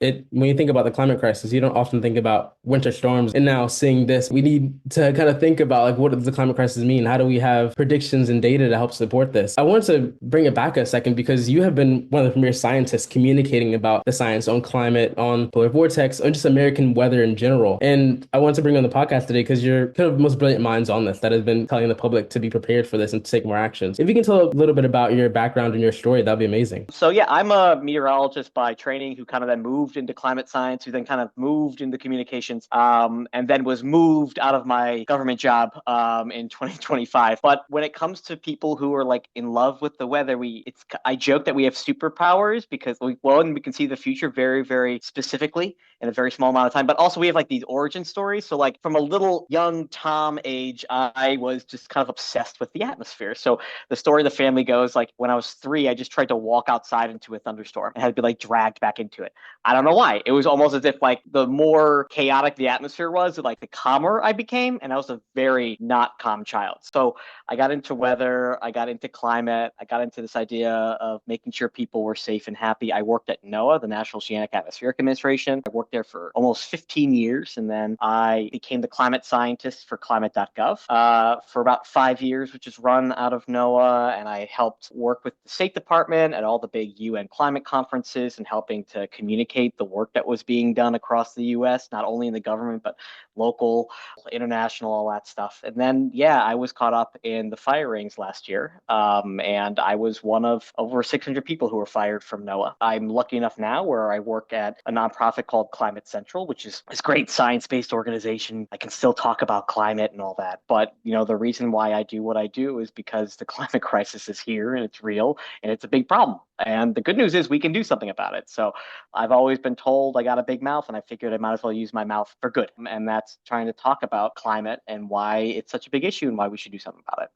When you think about the climate crisis, you don't often think about winter storms. And now seeing this, we need to kind of think about like what does the climate crisis mean? How do we have predictions and data to help support this? I wanted to bring it back a second because you have been one of the premier scientists communicating about the science on climate, on polar vortex, on just American weather in general. And I wanted to bring you on the podcast today because you're kind of the most brilliant minds on this that have been telling the public to be prepared for this and to take more actions. If you can tell a little bit about your background and your story, that'd be amazing. So yeah, I'm a meteorologist by training who kind of then moved into climate science, who then kind of moved into communications, and then was moved out of my government job in 2025. But when it comes to people who are like in love with the weather, I joke that we have superpowers because we can see the future very, very specifically in a very small amount of time. But also we have like these origin stories. So like from a little young Tom age, I was just kind of obsessed with the atmosphere. So the story of the family goes like when I was 3, I just tried to walk outside into a thunderstorm and had to be like dragged back into it. I don't know why. It was almost as if like the more chaotic the atmosphere was, like the calmer I became. And I was a very not calm child. So I got into weather, I got into climate, I got into this idea of making sure people were safe and happy. I worked at NOAA, the National Oceanic Atmospheric Administration. I worked there for almost 15 years. And then I became the climate scientist for climate.gov for about 5 years, which is run out of NOAA. And I helped work with the State Department at all the big UN climate conferences and helping to communicate the work that was being done across the US, not only in the government, but local, international, all that stuff. And then, yeah, I was caught up in the firings last year. And I was one of over 600 people who were fired from NOAA. I'm lucky enough now where I work at a nonprofit called Climate Central, which is this great science-based organization. I can still talk about climate and all that. But, the reason why I do what I do is because the climate crisis is here and it's real and it's a big problem. And the good news is we can do something about it. So I've always been told I got a big mouth and I figured I might as well use my mouth for good. And that's trying to talk about climate and why it's such a big issue and why we should do something about it.